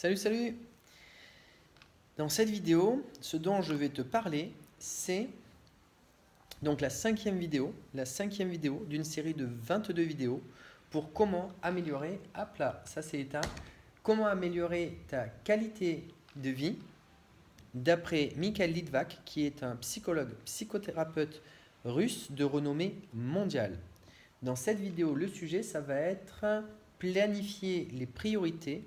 Salut, salut! Dans cette vidéo, ce dont je vais te parler, c'est donc la cinquième vidéo d'une série de 22 vidéos pour comment améliorer, hop là, ça c'est éteint, comment améliorer ta qualité de vie d'après Mikhail Litvak, qui est un psychologue, psychothérapeute russe de renommée mondiale. Dans cette vidéo, le sujet, ça va être planifier les priorités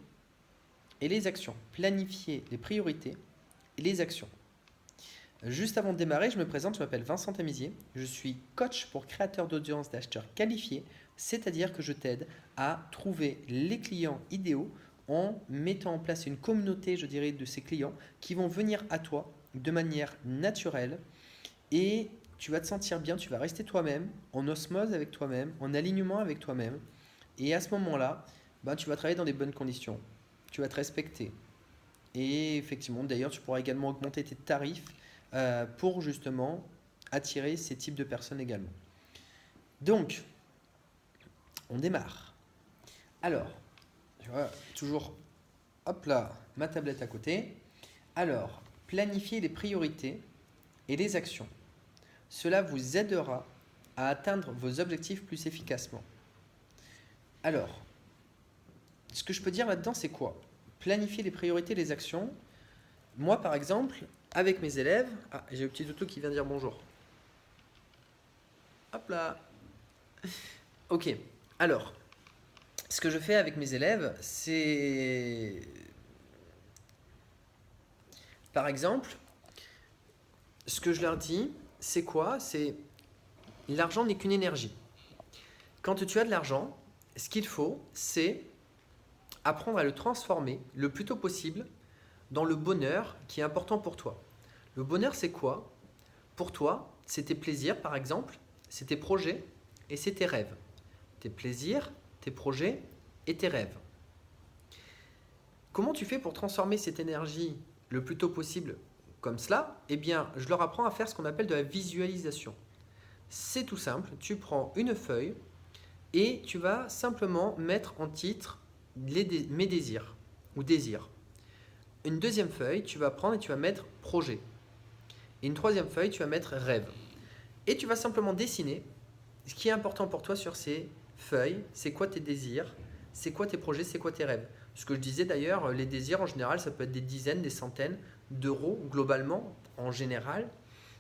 et les actions. Planifier les priorités et les actions. Juste avant de démarrer, je me présente, je m'appelle Vincent Tamizier, je suis coach pour créateurs d'audience d'acheteurs qualifiés, c'est-à-dire que je t'aide à trouver les clients idéaux en mettant en place une communauté, je dirais, de ces clients qui vont venir à toi de manière naturelle et tu vas te sentir bien, tu vas rester toi-même, en osmose avec toi-même, en alignement avec toi-même et à ce moment-là, tu vas travailler dans des bonnes conditions, tu vas te respecter. Et effectivement, d'ailleurs, tu pourras également augmenter tes tarifs pour justement attirer ces types de personnes également. Donc, on démarre. Alors, tu vois, toujours, hop là, ma tablette à côté. Alors, planifier les priorités et les actions. Cela vous aidera à atteindre vos objectifs plus efficacement. Alors, ce que je peux dire là-dedans, c'est quoi? Planifier les priorités et les actions. Moi, par exemple, avec mes élèves... Ah, j'ai le petit toutou qui vient dire bonjour. Hop là. Ok. Alors, ce que je fais avec mes élèves, c'est... Par exemple, ce que je leur dis, c'est quoi? C'est l'argent n'est qu'une énergie. Quand tu as de l'argent, ce qu'il faut, c'est apprendre à le transformer le plus tôt possible dans le bonheur qui est important pour toi. Le bonheur, c'est quoi? Pour toi, c'est tes plaisirs, par exemple, c'est tes projets et c'est tes rêves. Tes plaisirs, tes projets et tes rêves. Comment tu fais pour transformer cette énergie le plus tôt possible comme cela? Eh bien, je leur apprends à faire ce qu'on appelle de la visualisation. C'est tout simple, tu prends une feuille et tu vas simplement mettre en titre mes désirs ou désirs. Une deuxième feuille, tu vas prendre et tu vas mettre projet. Et une troisième feuille, tu vas mettre rêve. Et tu vas simplement dessiner ce qui est important pour toi sur ces feuilles. C'est quoi tes désirs? C'est quoi tes projets? C'est quoi tes rêves? Ce que je disais d'ailleurs, les désirs en général, ça peut être des dizaines, des centaines d'euros globalement, en général.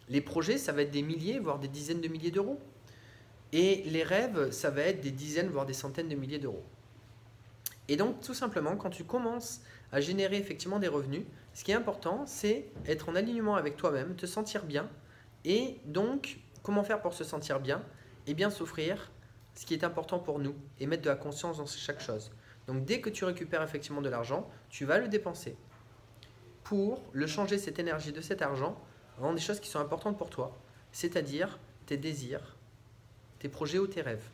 Les projets, ça va être des milliers, voire des dizaines de milliers d'euros. Et les rêves, ça va être des dizaines, voire des centaines de milliers d'euros. Et donc, tout simplement, quand tu commences à générer effectivement des revenus, ce qui est important, c'est être en alignement avec toi-même, te sentir bien. Et donc, comment faire pour se sentir bien? Eh bien, s'offrir ce qui est important pour nous et mettre de la conscience dans chaque chose. Donc, dès que tu récupères effectivement de l'argent, tu vas le dépenser pour le changer, cette énergie de cet argent, en des choses qui sont importantes pour toi, c'est-à-dire tes désirs, tes projets ou tes rêves.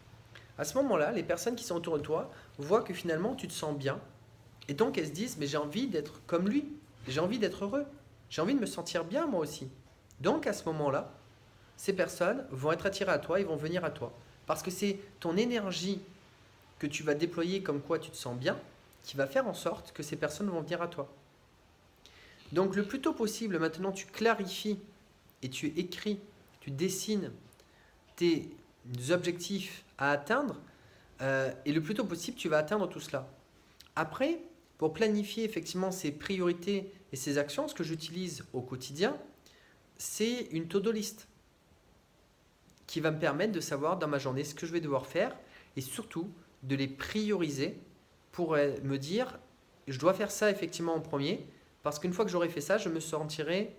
À ce moment-là, les personnes qui sont autour de toi voient que finalement tu te sens bien et donc elles se disent mais j'ai envie d'être comme lui, j'ai envie d'être heureux, j'ai envie de me sentir bien moi aussi. Donc à ce moment-là, ces personnes vont être attirées à toi et vont venir à toi parce que c'est ton énergie que tu vas déployer comme quoi tu te sens bien qui va faire en sorte que ces personnes vont venir à toi. Donc le plus tôt possible, maintenant tu clarifies et tu écris, tu dessines tes objectifs à atteindre et le plus tôt possible tu vas atteindre tout cela. Après, pour planifier effectivement ces priorités et ces actions, ce que j'utilise au quotidien, c'est une to-do list qui va me permettre de savoir dans ma journée ce que je vais devoir faire et surtout de les prioriser pour me dire je dois faire ça effectivement en premier parce qu'une fois que j'aurai fait ça, je me sentirai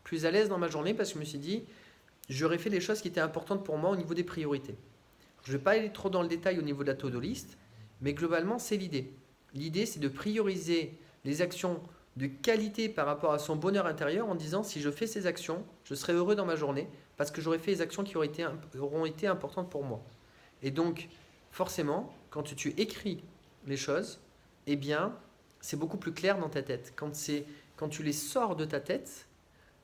plus à l'aise dans ma journée parce que je me suis dit j'aurais fait les choses qui étaient importantes pour moi au niveau des priorités. Je ne vais pas aller trop dans le détail au niveau de la to-do list, mais globalement, c'est l'idée. L'idée, c'est de prioriser les actions de qualité par rapport à son bonheur intérieur en disant si je fais ces actions, je serai heureux dans ma journée parce que j'aurai fait les actions qui auront été importantes pour moi. Et donc, forcément, quand tu écris les choses, eh bien, c'est beaucoup plus clair dans ta tête. Quand tu les sors de ta tête,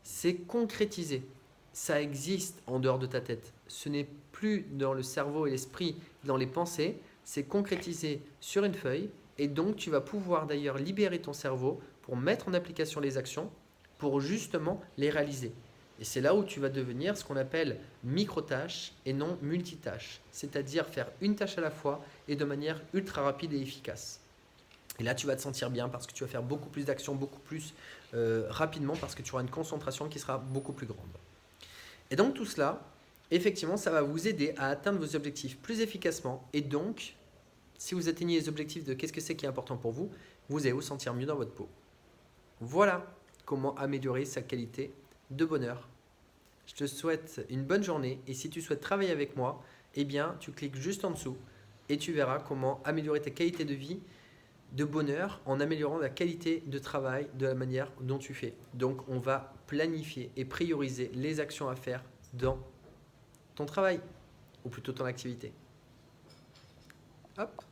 c'est concrétisé. Ça existe en dehors de ta tête. Ce n'est plus dans le cerveau et l'esprit, dans les pensées, c'est concrétisé sur une feuille Et donc, tu vas pouvoir d'ailleurs libérer ton cerveau pour mettre en application les actions, pour justement les réaliser. Et c'est là où tu vas devenir ce qu'on appelle micro-tâche et non multitâche. C'est-à-dire faire une tâche à la fois et de manière ultra rapide et efficace. Et là, tu vas te sentir bien parce que tu vas faire beaucoup plus d'actions, beaucoup plus rapidement, parce que tu auras une concentration qui sera beaucoup plus grande. Et donc tout cela, effectivement, ça va vous aider à atteindre vos objectifs plus efficacement. Et donc, si vous atteignez les objectifs de qu'est-ce que c'est qui est important pour vous, vous allez vous sentir mieux dans votre peau. Voilà comment améliorer sa qualité de bonheur. Je te souhaite une bonne journée et si tu souhaites travailler avec moi, eh bien, tu cliques juste en dessous et tu verras comment améliorer ta qualité de vie, de bonheur, en améliorant la qualité de travail de la manière dont tu fais. Donc, on va planifier et prioriser les actions à faire dans ton travail, ou plutôt ton activité. Hop.